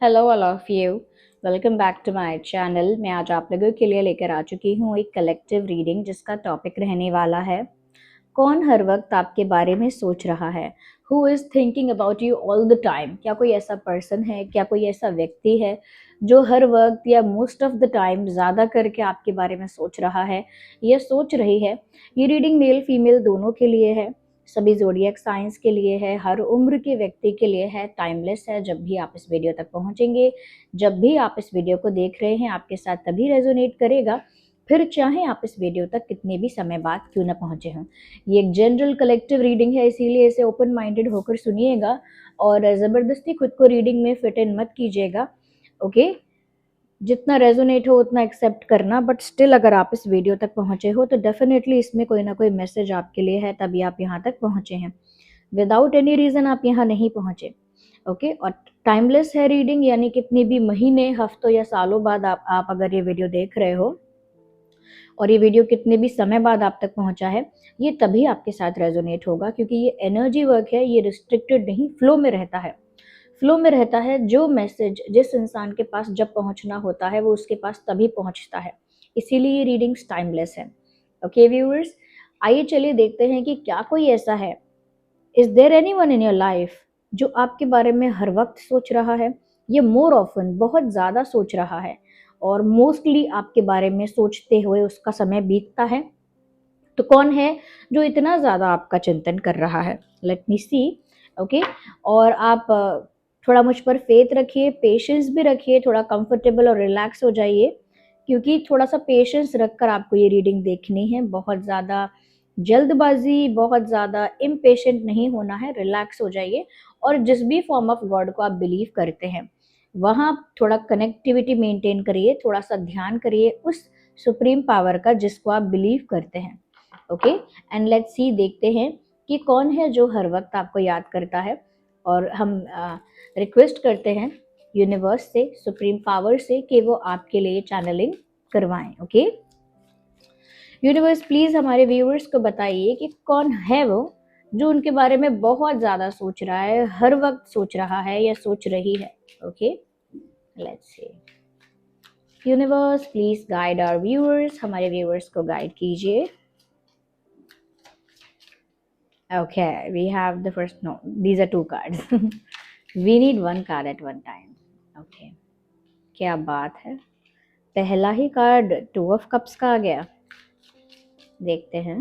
Hello all of you. Welcome back to my channel. मैं आज आप लोगों के लिए लेकर आ चुकी हूँ एक कलेक्टिव रीडिंग जिसका टॉपिक रहने वाला है, कौन हर वक्त आपके बारे में सोच रहा है। Who is thinking about you all the time. क्या कोई ऐसा पर्सन है, क्या कोई ऐसा व्यक्ति है जो हर वक्त या मोस्ट ऑफ द टाइम ज़्यादा करके आपके बारे में सोच रहा है या सोच रही है। ये रीडिंग मेल फीमेल दोनों के लिए है, सभी ज़ोडिएक साइंस के लिए है, हर उम्र के व्यक्ति के लिए है, टाइमलेस है। जब भी आप इस वीडियो तक पहुंचेंगे, जब भी आप इस वीडियो को देख रहे हैं, आपके साथ तभी रेजोनेट करेगा, फिर चाहे आप इस वीडियो तक कितने भी समय बाद क्यों ना पहुंचे हों। ये एक जनरल कलेक्टिव रीडिंग है, इसीलिए इसे ओपन माइंडेड होकर सुनिएगा और ज़बरदस्ती खुद को रीडिंग में फिट इन मत कीजिएगा। ओके, जितना रेजोनेट हो उतना एक्सेप्ट करना, बट स्टिल अगर आप इस वीडियो तक पहुंचे हो तो डेफिनेटली इसमें कोई ना कोई मैसेज आपके लिए है, तभी आप यहाँ तक पहुंचे हैं। विदाउट एनी रीज़न आप यहाँ नहीं पहुंचे। ओके, और टाइमलेस है रीडिंग, यानी कितनी भी महीने, हफ्तों या सालों बाद आप अगर ये वीडियो देख रहे हो और ये वीडियो कितने भी समय बाद आप तक पहुंचा है, ये तभी आपके साथ रेजोनेट होगा, क्योंकि ये एनर्जी वर्क है, ये रिस्ट्रिक्टेड नहीं, फ्लो में रहता है। फ्लो में रहता है। जो मैसेज जिस इंसान के पास जब पहुंचना होता है वो उसके पास तभी पहुंचता है, इसीलिए ये रीडिंग्स टाइमलेस है। ओके व्यूअर्स, आइए चलिए देखते हैं कि क्या कोई ऐसा है, is there anyone in your life जो आपके बारे में हर वक्त सोच रहा है, ये मोर ऑफन, बहुत ज़्यादा सोच रहा है और मोस्टली आपके बारे में सोचते हुए उसका समय बीतता है। तो कौन है जो इतना ज़्यादा आपका चिंतन कर रहा है? लेट मी सी। ओके, और आप थोड़ा मुझ पर फेथ रखिए, पेशेंस भी रखिए, थोड़ा कंफर्टेबल और रिलैक्स हो जाइए, क्योंकि थोड़ा सा पेशेंस रखकर आपको ये रीडिंग देखनी है। बहुत ज़्यादा जल्दबाजी, बहुत ज़्यादा इम्पेशेंट नहीं होना है, रिलैक्स हो जाइए। और जिस भी फॉर्म ऑफ गॉड को आप बिलीव करते हैं वहाँ थोड़ा कनेक्टिविटी मेंटेन करिए, थोड़ा सा ध्यान करिए उस सुप्रीम पावर का जिसको आप बिलीव करते हैं। ओके, एंड लेट्स सी, देखते हैं कि कौन है जो हर वक्त आपको याद करता है। और हम रिक्वेस्ट करते हैं यूनिवर्स से, सुप्रीम पावर से, कि वो आपके लिए चैनलिंग करवाएं। ओके, यूनिवर्स प्लीज हमारे व्यूअर्स को बताइए कि कौन है वो जो उनके बारे में बहुत ज्यादा सोच रहा है, हर वक्त सोच रहा है या सोच रही है। Okay, let's see. Universe please guide our viewers, हमारे व्यूअर्स को गाइड कीजिए। Okay, we have the first, no, these are two cards. We need one card at one time. Okay, क्या बात है, पहला ही कार्ड टू ऑफ कप्स का आ गया। देखते हैं,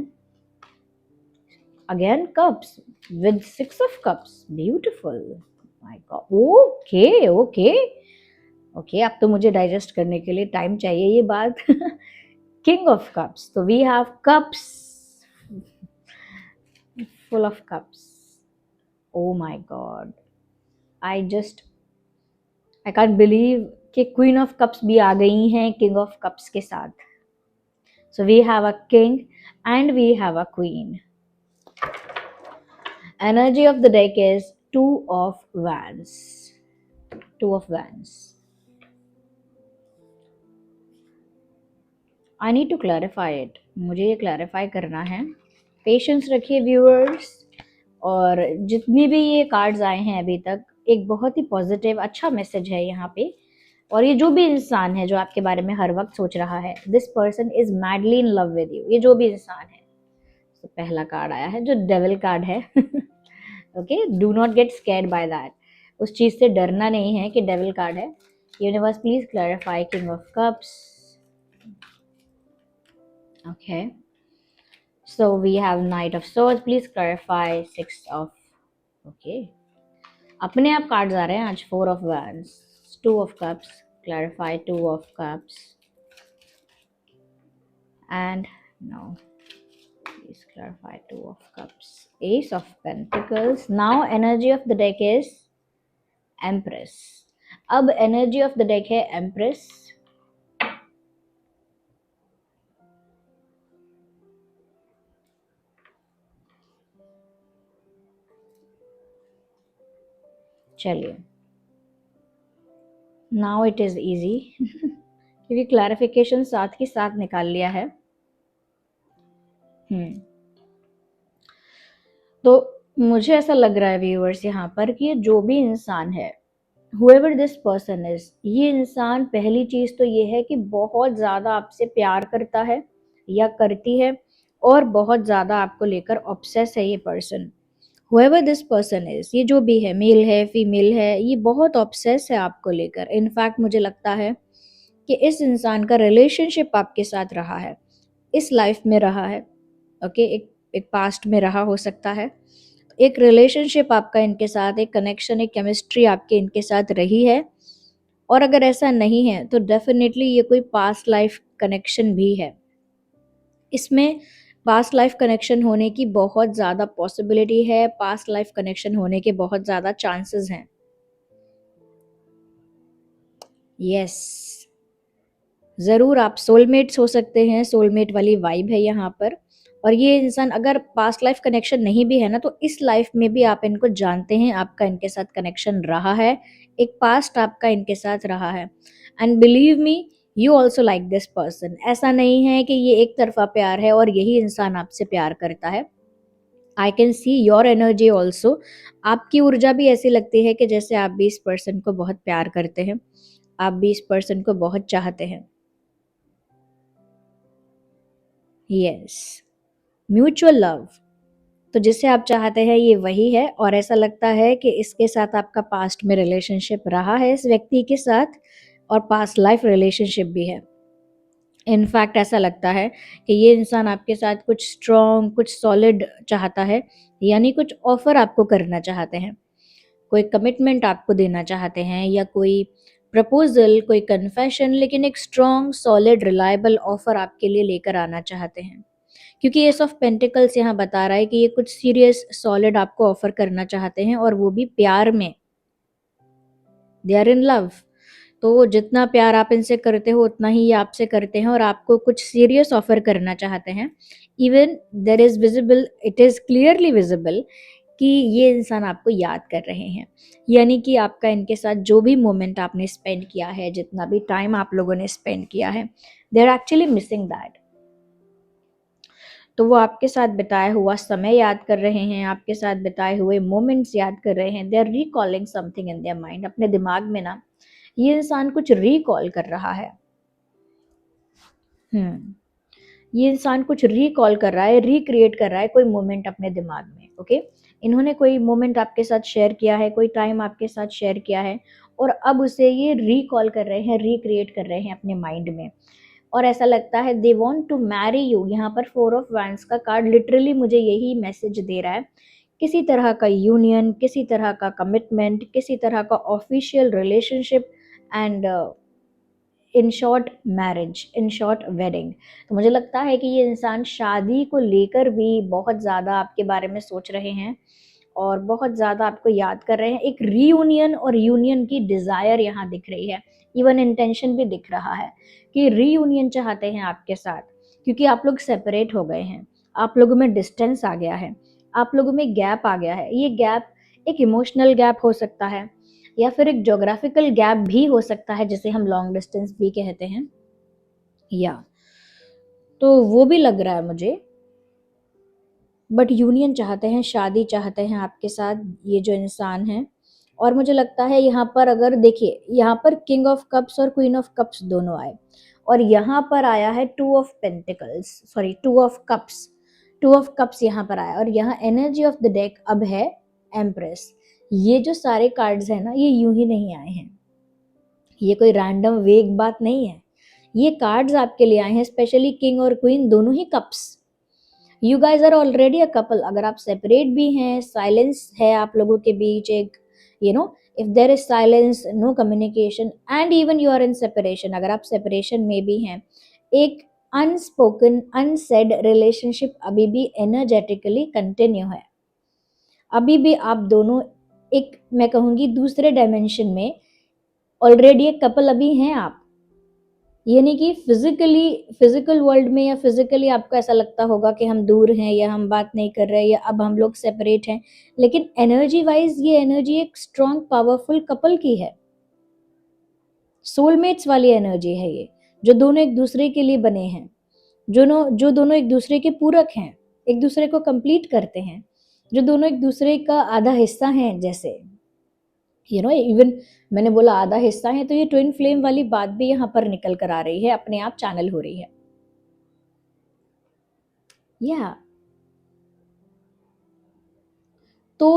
again cups with six of cups, beautiful. My God, okay okay okay, अब तो मुझे डाइजेस्ट करने के लिए टाइम चाहिए ये बात। किंग ऑफ कप्स, तो we have cups, full of cups. Oh my god, I can't believe कि क्वीन ऑफ कप्स भी आ गई हैं किंग ऑफ कप्स के साथ। So we have a king and we have a queen. Energy of the deck is two of wands, two of wands. I need to clarify it, मुझे ये clarify करना है। पेशेंस रखिए viewers, और जितनी भी ये कार्ड्स आए हैं अभी तक, एक बहुत ही पॉजिटिव अच्छा मैसेज है यहाँ पे। और ये जो भी इंसान है जो आपके बारे में हर वक्त सोच रहा है, this person is madly in love with you, ये जो भी इंसान है। तो पहला कार्ड आया है जो डेविल कार्ड है। Okay, do not get scared by that, उस चीज से डरना नहीं है कि डेविल कार्ड है। Universe please clarify king of cups. Okay, so we have knight of swords, please clarify six of, okay, अपने आप कार्ड्स आ रहे हैं आज। Four of wands, two of cups, clarify two of cups, and no, please clarify two of cups, ace of pentacles। now energy of the deck is empress। अब energy of the deck है empress. चलिए, now it is easy, क्योंकि clarification साथ ही साथ निकाल लिया है। तो मुझे ऐसा लग रहा है व्यूअर्स यहाँ पर कि ये जो भी इंसान है whoever this person is, ये इंसान पहली चीज तो ये है कि बहुत ज्यादा आपसे प्यार करता है या करती है, और बहुत ज्यादा आपको लेकर ऑब्सेस है ये person. whoever this person is, ये जो भी है, मेल है फीमेल है, ये बहुत ऑब्सेस है आपको लेकर। इनफैक्ट मुझे लगता है कि इस इंसान का रिलेशनशिप आपके साथ रहा है, इस लाइफ में रहा है, ओके, एक पास्ट में रहा हो सकता है। एक रिलेशनशिप आपका इनके साथ, एक कनेक्शन, एक केमिस्ट्री आपके इनके साथ रही है। और अगर ऐसा नहीं है तो डेफिनेटली ये कोई पास्ट लाइफ कनेक्शन भी है। इसमें पास्ट लाइफ कनेक्शन होने की बहुत ज़्यादा पॉसिबिलिटी है, पास्ट लाइफ कनेक्शन होने के बहुत ज़्यादा चांसेस हैं। यस, ज़रूर आप सोलमेट्स हो सकते हैं, सोलमेट वाली वाइब है यहाँ पर। और ये इंसान अगर पास्ट लाइफ कनेक्शन नहीं भी है ना, तो इस लाइफ में भी आप इनको जानते हैं, आपका इनके साथ कनेक्शन रहा है, एक पास्ट आपका इनके साथ रहा है। And believe me, you also like this person. ऐसा नहीं है कि ये एक तरफा प्यार है और यही इंसान आपसे प्यार करता है। I can see your energy also. आपकी ऊर्जा भी ऐसी लगती है कि जैसे आप भी इस पर्सन को बहुत प्यार करते हैं, आप भी इस पर्सन को बहुत चाहते हैं। यस, म्यूचुअल लव, तो जिसे आप चाहते हैं ये वही है। और ऐसा लगता है कि इसके साथ आपका पास्ट में रिलेशनशिप रहा है इस व्यक्ति के साथ, और पास्ट लाइफ रिलेशनशिप भी है। इनफैक्ट ऐसा लगता है कि ये इंसान आपके साथ कुछ स्ट्रॉन्ग, कुछ सॉलिड चाहता है, यानी कुछ ऑफर आपको करना चाहते हैं, कोई कमिटमेंट आपको देना चाहते हैं, या कोई प्रपोजल, कोई कन्फेशन, लेकिन एक स्ट्रॉन्ग सॉलिड रिलायबल ऑफर आपके लिए लेकर आना चाहते हैं। क्योंकि एस ऑफ पेंटिकल्स यहाँ बता रहा है कि ये कुछ सीरियस सॉलिड आपको ऑफर करना चाहते हैं, और वो भी प्यार में। They are in love. तो जितना प्यार आप इनसे करते हो उतना ही ये आपसे करते हैं, और आपको कुछ सीरियस ऑफर करना चाहते हैं। Even there is visible, it is clearly visible कि ये इंसान आपको याद कर रहे हैं। यानी कि आपका इनके साथ जो भी मोमेंट आपने स्पेंड किया है, जितना भी टाइम आप लोगों ने स्पेंड किया है, they are actually missing that. तो वो आपके साथ बिताया हुआ समय याद कर रहे हैं, आपके साथ बिताए हुए मोमेंट्स याद कर रहे हैं। They are recalling something in their mind. अपने दिमाग में ना ये इंसान कुछ रिकॉल कर रहा है। ये इंसान कुछ रिकॉल कर रहा है, रिक्रिएट कर रहा है कोई मोमेंट अपने दिमाग में। ओके, इन्होंने कोई मोमेंट आपके साथ शेयर किया है, कोई टाइम आपके साथ शेयर किया है, और अब उसे ये रिकॉल कर रहे हैं, रिक्रिएट कर रहे हैं अपने माइंड में। और ऐसा लगता है they want to marry you. यहाँ पर 4 ऑफ वैंड्स का कार्ड लिटरली मुझे यही मैसेज दे रहा है। किसी तरह का यूनियन, किसी तरह का कमिटमेंट, किसी तरह का official relationship, and in short marriage, in short wedding. तो मुझे लगता है कि ये इंसान शादी को लेकर भी बहुत ज़्यादा आपके बारे में सोच रहे हैं, और बहुत ज़्यादा आपको याद कर रहे हैं। एक रीयूनियन और यूनियन की डिज़ायर यहाँ दिख रही है। इवन इंटेंशन भी दिख रहा है कि रीयूनियन चाहते हैं आपके साथ, क्योंकि आप लोग सेपरेट हो गए हैं, आप लोगों में डिस्टेंस आ गया है, आप लोगों में गैप आ गया है। ये गैप एक इमोशनल गैप हो सकता है, या फिर एक ज्योग्राफिकल गैप भी हो सकता है, जिसे हम लॉन्ग डिस्टेंस भी कहते हैं। या तो वो भी लग रहा है मुझे। बट यूनियन चाहते हैं, शादी चाहते हैं आपके साथ ये जो इंसान है। और मुझे लगता है यहाँ पर अगर देखिए, यहाँ पर किंग ऑफ कप्स और क्वीन ऑफ कप्स दोनों आए, और यहाँ पर आया है 2 of pentacles, sorry 2 of cups. 2 of cups यहाँ पर आया, और यहाँ एनर्जी ऑफ द डेक अब है एम्प्रेस। ये जो सारे कार्ड्स हैं ना, ये यूं ही नहीं आए हैं, ये कोई रैंडम वेग बात नहीं है। ये कार्ड्स आपके लिए आए हैं, स्पेशली किंग और क्वीन, दोनों ही cups. You guys are already a couple. अगर आप सेपरेट भी हैं, साइलेंस है आप लोगों के बीच, एक if there is silence, no communication, and even you are in separation, अगर आप सेपरेशन में भी हैं, एक अनस्पोकन, अनसेड रिलेशनशिप अभी भी एनर्जेटिकली कंटिन्यू है। अभी भी आप दोनों एक, मैं कहूँगी दूसरे डायमेंशन में ऑलरेडी एक कपल अभी हैं आप। यानी कि फिजिकल वर्ल्ड में या फिजिकली आपको ऐसा लगता होगा कि हम दूर हैं, या हम बात नहीं कर रहे, या अब हम लोग सेपरेट हैं, लेकिन एनर्जी वाइज ये एनर्जी एक स्ट्रॉन्ग पावरफुल कपल की है। सोलमेट्स वाली एनर्जी है ये, जो दोनों एक दूसरे के लिए बने हैं, जो दोनों एक दूसरे के पूरक हैं, एक दूसरे को कंप्लीट करते हैं, जो दोनों एक दूसरे का आधा हिस्सा हैं जैसे। इवन मैंने बोला आधा हिस्सा है, तो ये ट्विन फ्लेम वाली बात भी यहाँ पर निकल कर आ रही है, अपने आप चैनल हो रही है। या तो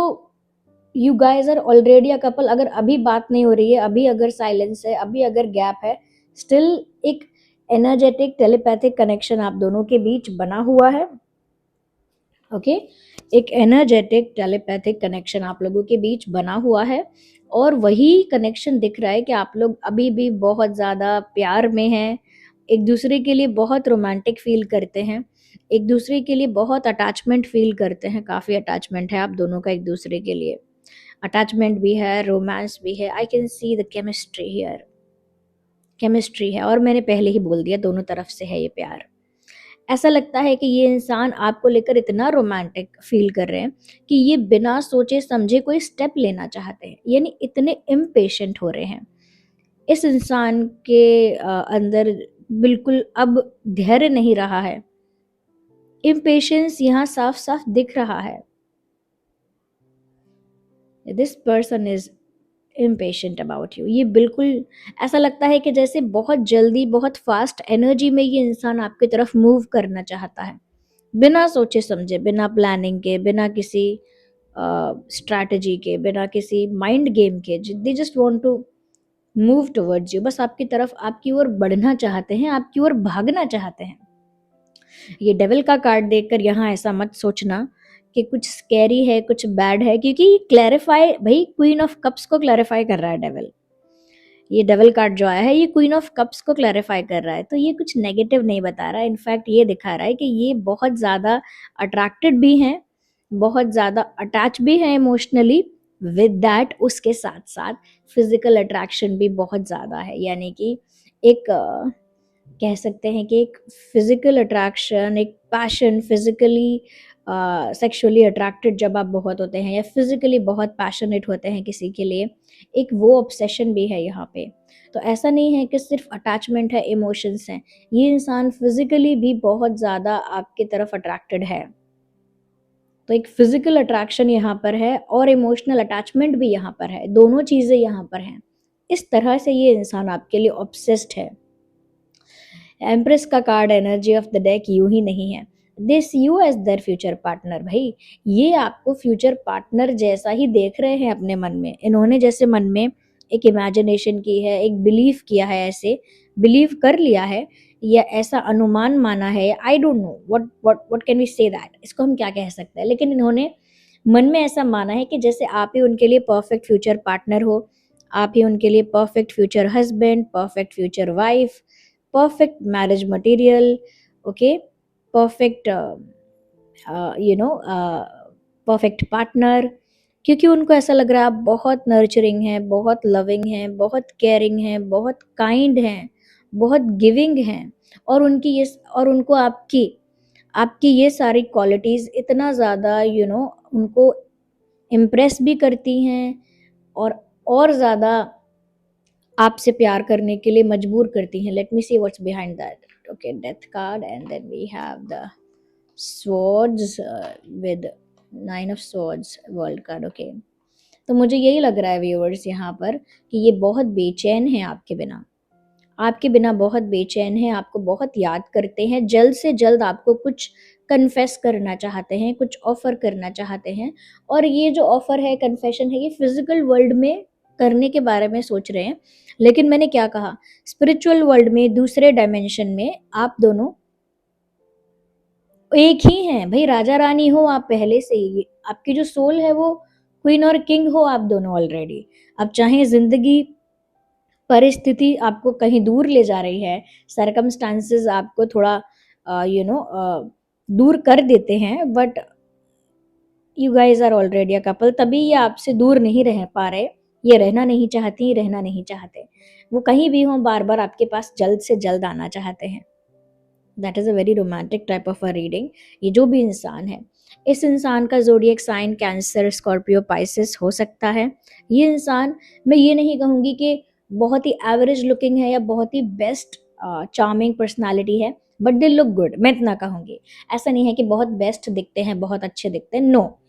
you guys are already a couple. अगर अभी बात नहीं हो रही है, अभी अगर साइलेंस है, अभी अगर गैप है, स्टिल एक एनर्जेटिक टेलीपैथिक कनेक्शन आप दोनों के बीच बना हुआ है। ओके एक एनर्जेटिक टेलीपैथिक कनेक्शन आप लोगों के बीच बना हुआ है, और वही कनेक्शन दिख रहा है कि आप लोग अभी भी बहुत ज़्यादा प्यार में हैं, एक दूसरे के लिए बहुत रोमांटिक फील करते हैं, एक दूसरे के लिए बहुत अटैचमेंट फील करते हैं, काफ़ी अटैचमेंट है आप दोनों का एक दूसरे के लिए, अटैचमेंट भी है, रोमांस भी है। I can see the chemistry here, chemistry है, और मैंने पहले ही बोल दिया दोनों तरफ से है ये प्यार। ऐसा लगता है कि ये इंसान आपको लेकर इतना रोमांटिक फील कर रहे हैं कि ये बिना सोचे समझे कोई स्टेप लेना चाहते हैं, यानी इतने इम्पेशेंट हो रहे हैं। इस इंसान के अंदर बिल्कुल अब धैर्य नहीं रहा है, इम्पेशेंस यहाँ साफ साफ दिख रहा है। This person is impatient about you. ये बिल्कुल ऐसा लगता है कि जैसे बहुत जल्दी बहुत फास्ट एनर्जी में ये इंसान आपकी तरफ मूव करना चाहता है, बिना सोचे समझे, बिना प्लानिंग के, बिना किसी स्ट्रैटेजी के, बिना किसी माइंड गेम के। They just want to move towards you, बस आपकी तरफ, आपकी ओर बढ़ना चाहते हैं, आपकी ओर भागना चाहते हैं। ये डेविल का कार्ड देखकर यहाँ ऐसा मत सोचना कि कुछ स्कैरी है, कुछ बैड है, क्योंकि ये क्लैरिफाई, भाई क्वीन ऑफ कप्स को क्लैरिफाई कर रहा है डेविल। ये डेविल कार्ड जो आया है ये क्वीन ऑफ कप्स को क्लैरिफाई कर रहा है, तो ये कुछ नेगेटिव नहीं बता रहा है। इनफैक्ट ये दिखा रहा है कि ये बहुत ज़्यादा अट्रैक्टेड भी हैं, बहुत ज़्यादा अटैच भी हैं इमोशनली। विद दैट उसके साथ साथ फिजिकल अट्रैक्शन भी बहुत ज़्यादा है, यानी कि एक कह सकते हैं कि एक फिजिकल अट्रैक्शन, एक पैशन, फिजिकली सेक्सुअली अट्रैक्टेड जब आप बहुत होते हैं, या फिजिकली बहुत पैशनेट होते हैं किसी के लिए, एक वो ऑब्सेशन भी है यहाँ पे। तो ऐसा नहीं है कि सिर्फ अटैचमेंट है, इमोशंस हैं, ये इंसान फिजिकली भी बहुत ज़्यादा आपकी तरफ अट्रैक्टेड है। तो एक फिजिकल अट्रैक्शन यहाँ पर है और इमोशनल अटैचमेंट भी यहाँ पर है, दोनों चीज़ें यहाँ पर हैं। इस तरह से ये इंसान आपके लिए ऑब्सेस्ड है। एम्प्रेस का card energy of the deck यूं ही नहीं है, this you as their future partner. भाई ये आपको फ्यूचर पार्टनर जैसा ही देख रहे हैं अपने मन में। इन्होंने जैसे मन में एक इमेजिनेशन की है, एक बिलीव किया है, ऐसे बिलीव कर लिया है, या ऐसा अनुमान माना है, I don't know what can we say that, इसको हम क्या कह सकते हैं, लेकिन इन्होंने मन में ऐसा माना है कि जैसे आप ही उनके लिए परफेक्ट फ्यूचर पार्टनर हो, आप ही उनके लिए perfect future husband, perfect future wife, perfect marriage material, okay, perfect perfect partner। क्योंकि उनको ऐसा लग रहा है आप बहुत नर्चरिंग हैं, बहुत लविंग हैं, बहुत केयरिंग हैं, बहुत काइंड हैं, बहुत गिविंग हैं, और उनकी ये, और उनको आपकी आपकी ये सारी क्वालिटीज़ इतना ज़्यादा उनको इम्प्रेस भी करती हैं, और ज़्यादा आपसे प्यार करने के लिए मजबूर करती हैं। Let me see what's behind that. Okay death card and then we have the swords with 9 of swords world card. Okay तो मुझे यही लग रहा है व्यूअर्स यहाँ पर कि ये बहुत बेचैन हैं आपके बिना, आपके बिना बहुत बेचैन हैं, आपको बहुत याद करते हैं, जल्द से जल्द आपको कुछ कन्फेस करना चाहते हैं, कुछ ऑफर करना चाहते हैं। और ये जो ऑफर है, कन्फेशन है, ये फिजिकल वर्ल्ड में करने के बारे में सोच रहे हैं, लेकिन मैंने क्या कहा, स्पिरिचुअल वर्ल्ड में, दूसरे डायमेंशन में आप दोनों एक ही हैं। भाई राजा रानी हो आप पहले से ही, आपकी जो सोल है वो क्वीन और किंग हो आप दोनों ऑलरेडी। अब चाहे जिंदगी, परिस्थिति आपको कहीं दूर ले जा रही है, सरकमस्टांसेस आपको थोड़ा दूर कर देते हैं, but you guys are already a couple, तभी ये आपसे दूर नहीं रह पा रहे, ये रहना नहीं चाहती, रहना नहीं चाहते, वो कहीं भी हों बार बार आपके पास जल्द से जल्द आना चाहते हैं। That is a very romantic type of a reading. ये जो भी इंसान है, इस इंसान का zodiac sign Cancer, Scorpio, Pisces हो सकता है। ये इंसान, मैं ये नहीं कहूँगी कि बहुत ही एवरेज लुकिंग है या बहुत ही बेस्ट चार्मिंग पर्सनालिटी है, बट दे लुक गुड, मैं इतना कहूँगी। ऐसा नहीं है कि बहुत बेस्ट दिखते हैं, बहुत अच्छे दिखते हैं, no,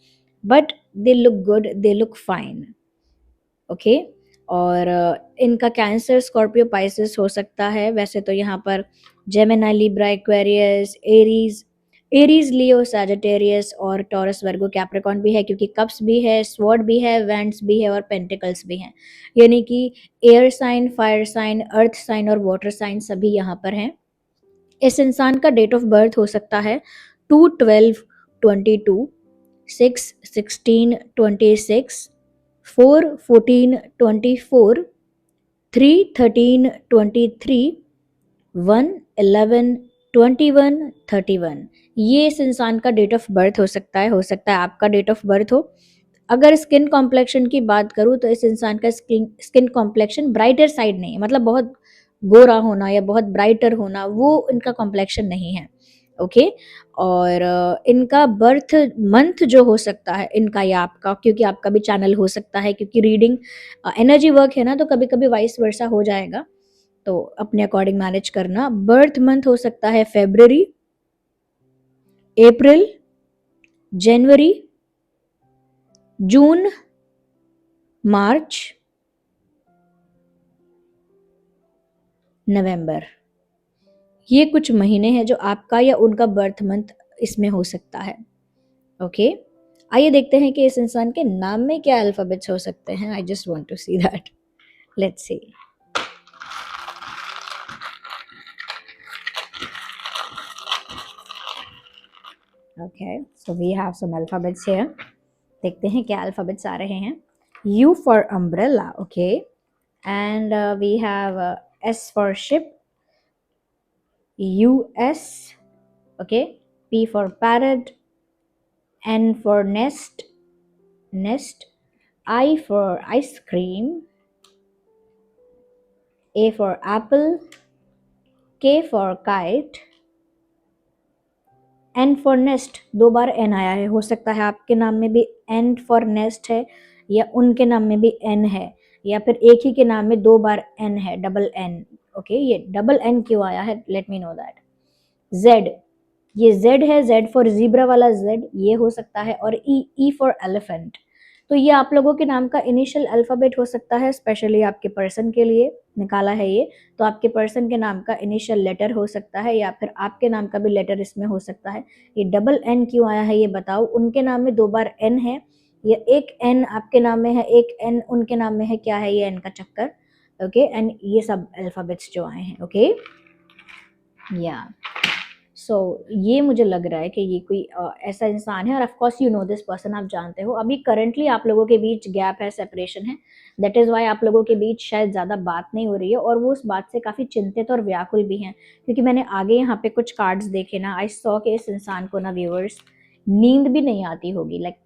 but they look good, they look fine. Okay. और इनका कैंसर, स्कॉर्पियो, पाइसेस हो सकता है। वैसे तो यहाँ पर जेमिनी, लिब्रा, एक्वेरियस, एरीज, लियो, सैजिटेरियस और टॉरस, वर्गो, कैप्रिकॉर्न भी है, क्योंकि कप्स भी है, स्वॉर्ड भी है, वेंट्स भी है और पेंटिकल्स भी हैं। यानी कि air sign, fire sign, earth sign और वाटर साइन सभी यहाँ पर हैं। इस इंसान का डेट ऑफ बर्थ हो सकता है 2/12/22, 6/16/26, 4/14/24, 3/13/23, 1/11/21/31। ये इस इंसान का डेट ऑफ बर्थ हो सकता है आपका डेट ऑफ बर्थ हो। अगर स्किन कॉम्प्लेक्शन की बात करूँ तो इस इंसान का स्किन कॉम्प्लेक्शन ब्राइटर साइड नहीं है, मतलब बहुत गोरा होना या बहुत ब्राइटर होना, वो इनका कॉम्प्लेक्शन नहीं है। ओके। और इनका बर्थ मंथ जो हो सकता है इनका या आपका, क्योंकि आपका भी चैनल हो सकता है, क्योंकि रीडिंग एनर्जी वर्क है ना, तो कभी कभी वाइस वर्सा हो जाएगा, तो अपने अकॉर्डिंग मैनेज करना। बर्थ मंथ हो सकता है फेब्रवरी, अप्रैल, जनवरी, जून, मार्च, नवंबर। ये कुछ महीने हैं जो आपका या उनका बर्थ मंथ इसमें हो सकता है। ओके। आइए देखते हैं कि इस इंसान के नाम में क्या अल्फाबेट्स हो सकते हैं। I just want to see that. Let's see. Okay, so we have some alphabets here. देखते हैं क्या अल्फाबेट्स आ रहे हैं। U for umbrella, okay, and we have S for ship, US, okay, P for parrot, N for nest, I for ice cream, A for apple, K for kite, N for nest। दो बार N आया है, हो सकता है आपके नाम में भी N for nest है, या उनके नाम में भी N है, या फिर एक ही के नाम में दो बार N है, डबल N। ओके, ये डबल N क्यों आया है, let me know that. Z, ये Z है, Z फॉर जीब्रा वाला Z, ये हो सकता है। और E फॉर एलिफेंट। तो ये आप लोगों के नाम का इनिशियल अल्फाबेट हो सकता है, स्पेशली आपके पर्सन के लिए निकाला है ये। तो आपके पर्सन के नाम का इनिशियल लेटर हो सकता है, या फिर आपके नाम का भी लेटर इसमें हो सकता है। ये डबल N क्यों आया है ये बताओ। उनके नाम में दो बार N है, या एक N आपके नाम में है, एक N उनके नाम में है, क्या है ये N का चक्कर। ओके, एंड ये सब अल्फाबेट्स जो आए हैं। ओके, या सो ये मुझे लग रहा है कि ये कोई ऐसा इंसान है। और of course you know this person, आप जानते हो। अभी करंटली आप लोगों के बीच गैप है, सेपरेशन है, दैट इज़ वाई आप लोगों के बीच शायद ज़्यादा बात नहीं हो रही है, और वो उस बात से काफ़ी चिंतित और व्याकुल भी हैं। क्योंकि मैंने आगे यहाँ पे कुछ कार्ड्स देखे ना, आई सॉ कि इस इंसान को ना व्यूअर्स नींद भी नहीं आती होगी, लाइक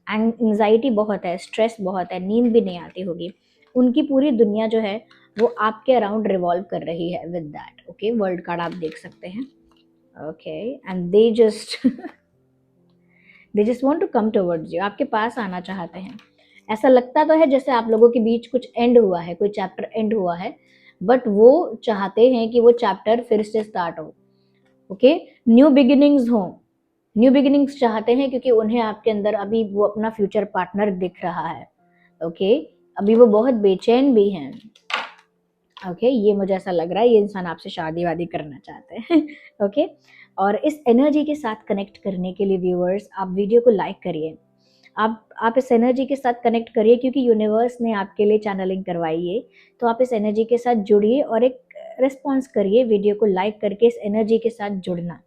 एंग्जाइटी बहुत है, स्ट्रेस बहुत है, नींद भी नहीं आती होगी। उनकी पूरी दुनिया जो है वो आपके अराउंड रिवॉल्व कर रही है with that. Okay, world card आप देख सकते हैं। okay, and they just want to come towards you, आपके पास आना चाहते हैं। ऐसा लगता तो है जैसे आप लोगों के बीच कुछ एंड हुआ है, कोई चैप्टर एंड हुआ है, बट वो चाहते हैं कि वो चैप्टर फिर से स्टार्ट हो। ओके, न्यू बिगिनिंग्स हो, न्यू बिगिनिंग्स चाहते हैं, क्योंकि उन्हें आपके अंदर अभी वो अपना फ्यूचर पार्टनर दिख रहा है। ओके, अभी वो बहुत बेचैन भी हैं। ओके, ये मुझे ऐसा लग रहा है ये इंसान आपसे शादी वादी करना चाहते हैं। ओके, और इस एनर्जी के साथ कनेक्ट करने के लिए व्यूअर्स आप वीडियो को लाइक करिए। आप इस एनर्जी के साथ कनेक्ट करिए, क्योंकि यूनिवर्स ने आपके लिए चैनलिंग करवाई है। तो आप इस एनर्जी के साथ जुड़िए और एक रिस्पॉन्स करिए, वीडियो को लाइक करके इस एनर्जी के साथ जुड़ना,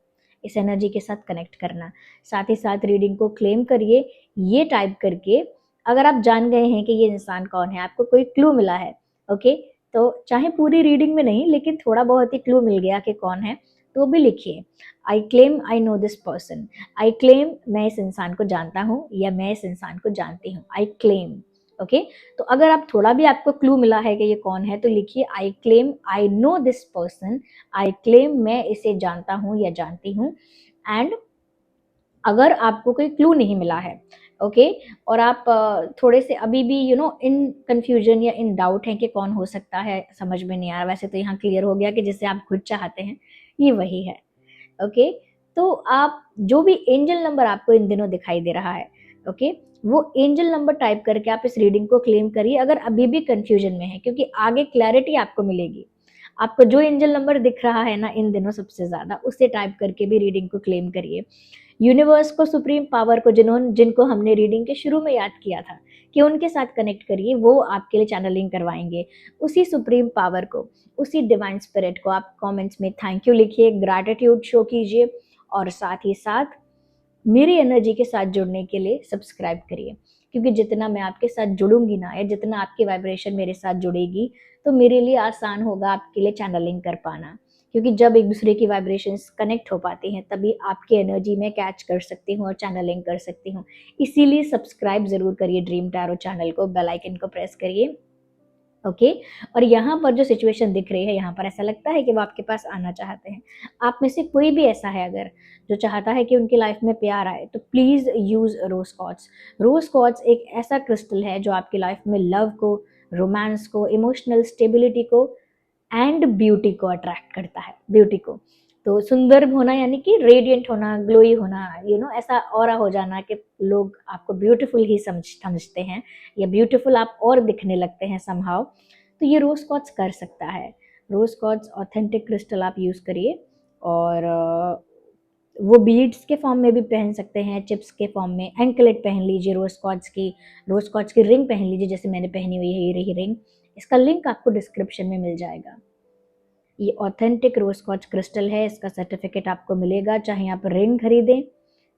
इस एनर्जी के साथ कनेक्ट करना। साथ ही साथ रीडिंग को क्लेम करिए, ये टाइप करके। अगर आप जान गए हैं कि ये इंसान कौन है, आपको कोई क्लू मिला है, ओके, तो चाहे पूरी रीडिंग में नहीं, लेकिन थोड़ा बहुत ही क्लू मिल गया कि कौन है, तो भी लिखिए। I claim I know this person, I claim मैं इस इंसान को जानता हूँ, या मैं इस इंसान को जानती हूँ। I claim. ओके, तो अगर आप थोड़ा भी आपको क्लू मिला है कि ये कौन है, तो लिखिए I claim I know this person, I claim मैं इसे जानता हूँ या जानती हूँ। एंड अगर आपको कोई क्लू नहीं मिला है, ओके, और आप थोड़े से अभी भी इन कंफ्यूजन या इन डाउट हैं कि कौन हो सकता है, समझ में नहीं आ रहा, वैसे तो यहाँ क्लियर हो गया कि जिसे आप खुद चाहते हैं ये वही है। ओके, तो आप जो भी एंजल नंबर आपको इन दिनों दिखाई दे रहा है, ओके, वो एंजल नंबर टाइप करके आप इस रीडिंग को क्लेम करिए अगर अभी भी कंफ्यूजन में है, क्योंकि आगे क्लैरिटी आपको मिलेगी। आपको जो एंजल नंबर दिख रहा है ना इन दिनों सबसे ज़्यादा, उसे टाइप करके भी रीडिंग को क्लेम करिए। यूनिवर्स को, सुप्रीम पावर को, जिनको हमने रीडिंग के शुरू में याद किया था कि उनके साथ कनेक्ट करिए, वो आपके लिए चैनलिंग करवाएंगे। उसी सुप्रीम पावर को, उसी डिवाइन स्पिरिट को आप कमेंट्स में थैंक यू लिखिए, ग्रैटिट्यूड शो कीजिए, और साथ ही साथ मेरी एनर्जी के साथ जुड़ने के लिए सब्सक्राइब करिए। क्योंकि जितना मैं आपके साथ जुड़ूंगी ना, या जितना आपकी वाइब्रेशन मेरे साथ जुड़ेगी, तो मेरे लिए आसान होगा आपके लिए चैनलिंग कर पाना। क्योंकि जब एक दूसरे की वाइब्रेशंस कनेक्ट हो पाती हैं, तभी आपकी एनर्जी में कैच कर सकती हूँ और चैनलिंग कर सकती हूँ। इसीलिए सब्सक्राइब जरूर करिए ड्रीम टैरो चैनल को, बेल आइकन को प्रेस करिए। ओके, और यहाँ पर जो सिचुएशन दिख रही है, यहाँ पर ऐसा लगता है कि वो आपके पास आना चाहते हैं। आप में से कोई भी ऐसा है अगर जो चाहता है कि उनकी लाइफ में प्यार आए, तो please use rose quartz. Rose quartz एक ऐसा क्रिस्टल है जो आपकी लाइफ में लव को, रोमांस को, इमोशनल स्टेबिलिटी को एंड ब्यूटी को अट्रैक्ट करता है। ब्यूटी को तो सुंदर होना यानी कि रेडियंट होना, ग्लोई होना, ऐसा ऑरा हो जाना कि लोग आपको ब्यूटीफुल ही समझते हैं, या ब्यूटीफुल आप और दिखने लगते हैं समहाउ। तो ये रोज क्वार्ट्ज कर सकता है। रोज क्वार्ट्ज ऑथेंटिक क्रिस्टल आप यूज़ करिए, और वो बीड्स के फॉर्म में भी पहन सकते हैं, चिप्स के फॉर्म में, एंकलेट पहन लीजिए, रोज क्वार्ट्ज की रिंग पहन लीजिए, जैसे मैंने पहनी हुई है ये रही रिंग। इसका लिंक आपको डिस्क्रिप्शन में मिल जाएगा। ये ऑथेंटिक रोज क्वार्ट्ज क्रिस्टल है, इसका सर्टिफिकेट आपको मिलेगा, चाहे आप रिंग खरीदें,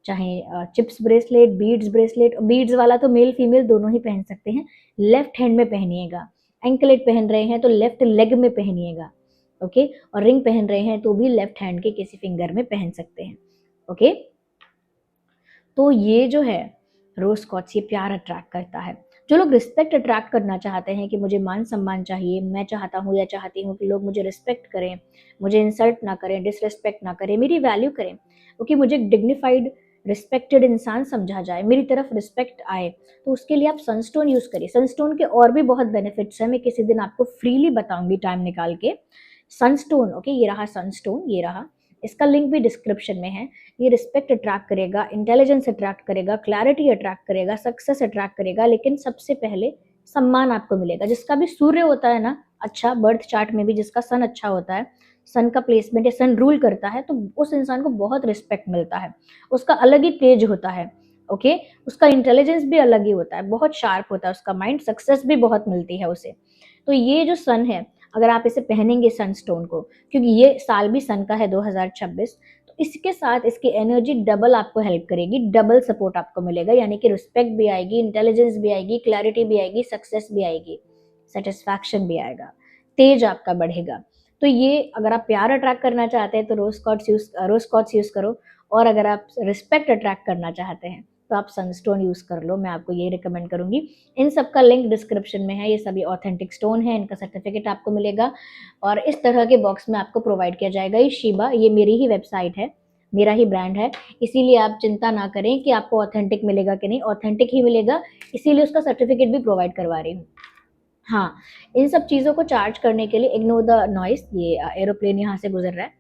चाहे chips bracelet, beads bracelet. Beads वाला तो मेल फीमेल दोनों ही पहन सकते हैं। लेफ्ट हैंड में पहनिएगा। एंकलेट पहन रहे हैं तो लेफ्ट लेग में पहनिएगा। ओके, और रिंग पहन रहे हैं तो भी लेफ्ट हैंड के किसी फिंगर में पहन सकते हैं। ओके, तो ये जो है रोज क्वार्ट्ज, ये प्यार अट्रैक्ट करता है। जो लोग रिस्पेक्ट अट्रैक्ट करना चाहते हैं कि मुझे मान सम्मान चाहिए, मैं चाहता हूँ या चाहती हूँ कि लोग मुझे रिस्पेक्ट करें, मुझे इंसल्ट ना करें, डिसरिस्पेक्ट ना करें, मेरी वैल्यू करें, ओके, मुझे डिग्निफाइड रिस्पेक्टेड इंसान समझा जाए, मेरी तरफ रिस्पेक्ट आए, तो उसके लिए आप सनस्टोन यूज करिए। सनस्टोन के और भी बहुत बेनिफिट्स हैं, मैं किसी दिन आपको फ्रीली बताऊंगी टाइम निकाल के। सनस्टोन, ओके, ये रहा सनस्टोन, ये रहा, इसका लिंक भी डिस्क्रिप्शन में है। ये रिस्पेक्ट अट्रैक्ट करेगा, इंटेलिजेंस अट्रैक्ट करेगा, क्लैरिटी अट्रैक्ट करेगा, सक्सेस अट्रैक्ट करेगा, लेकिन सबसे पहले सम्मान आपको मिलेगा। जिसका भी सूर्य होता है ना अच्छा, बर्थ चार्ट में भी जिसका सन अच्छा होता है, सन का प्लेसमेंट या सन रूल करता है, तो उस इंसान को बहुत रिस्पेक्ट मिलता है। उसका अलग ही तेज होता है। ओके, उसका इंटेलिजेंस भी अलग ही होता है, बहुत शार्प होता है उसका माइंड, सक्सेस भी बहुत मिलती है उसे। तो ये जो सन है, अगर आप इसे पहनेंगे सनस्टोन को, क्योंकि ये साल भी सन का है 2026, तो इसके साथ इसकी एनर्जी डबल आपको हेल्प करेगी, डबल सपोर्ट आपको मिलेगा, यानी कि रिस्पेक्ट भी आएगी, इंटेलिजेंस भी आएगी, क्लैरिटी भी आएगी, सक्सेस भी आएगी, सेटिस्फैक्शन भी आएगा, तेज आपका बढ़ेगा। तो ये अगर आप प्यार अट्रैक्ट करना चाहते हैं तो रोज क्वार्ट्ज यूज करो, और अगर आप रिस्पेक्ट अट्रैक्ट करना चाहते हैं तो आप सनस्टोन यूज कर लो, मैं आपको ये रिकमेंड करूंगी। इन सब का लिंक डिस्क्रिप्शन में है, ये सभी ऑथेंटिक स्टोन है, इनका सर्टिफिकेट आपको मिलेगा, और इस तरह के बॉक्स में आपको प्रोवाइड किया जाएगा। ये शिबा, ये मेरी ही वेबसाइट है, मेरा ही ब्रांड है, इसीलिए आप चिंता ना करें कि आपको ऑथेंटिक मिलेगा कि नहीं, ऑथेंटिक ही मिलेगा, इसीलिए उसका सर्टिफिकेट भी प्रोवाइड करवा रही हूँ। हाँ, इन सब चीज़ों को चार्ज करने के लिए, इग्नोर द नॉइस, ये एरोप्लेन यहाँ से गुजर रहा है।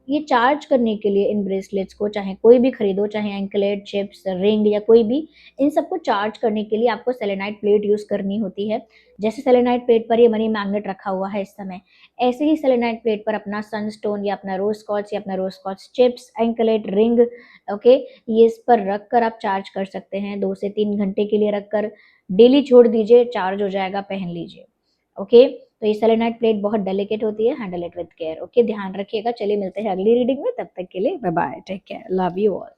ये चार्ज करने के लिए इन ब्रेसलेट्स को, चाहे कोई भी खरीदो, चाहे एंकलेट, चिप्स, रिंग या कोई भी, इन सबको चार्ज करने के लिए आपको सेलेनाइट प्लेट यूज़ करनी होती है। जैसे सेलेनाइट प्लेट पर ये मनी मैग्नेट रखा हुआ है इस समय, ऐसे ही सेलेनाइट प्लेट पर अपना सनस्टोन या अपना रोज क्वार्ट्ज या अपना rose quartz chips, anklet, ring, okay, ये इस पर रख कर आप चार्ज कर सकते हैं। 2 से 3 घंटे के लिए रखकर डेली छोड़ दीजिए, चार्ज हो जाएगा, पहन लीजिए। ओके, तो ये सेलेनाइट प्लेट बहुत डेलिकेट होती है, handle it with care. Okay, ध्यान रखिएगा। चलिए मिलते हैं अगली रीडिंग में, तब तक के लिए bye bye, take care, love you all.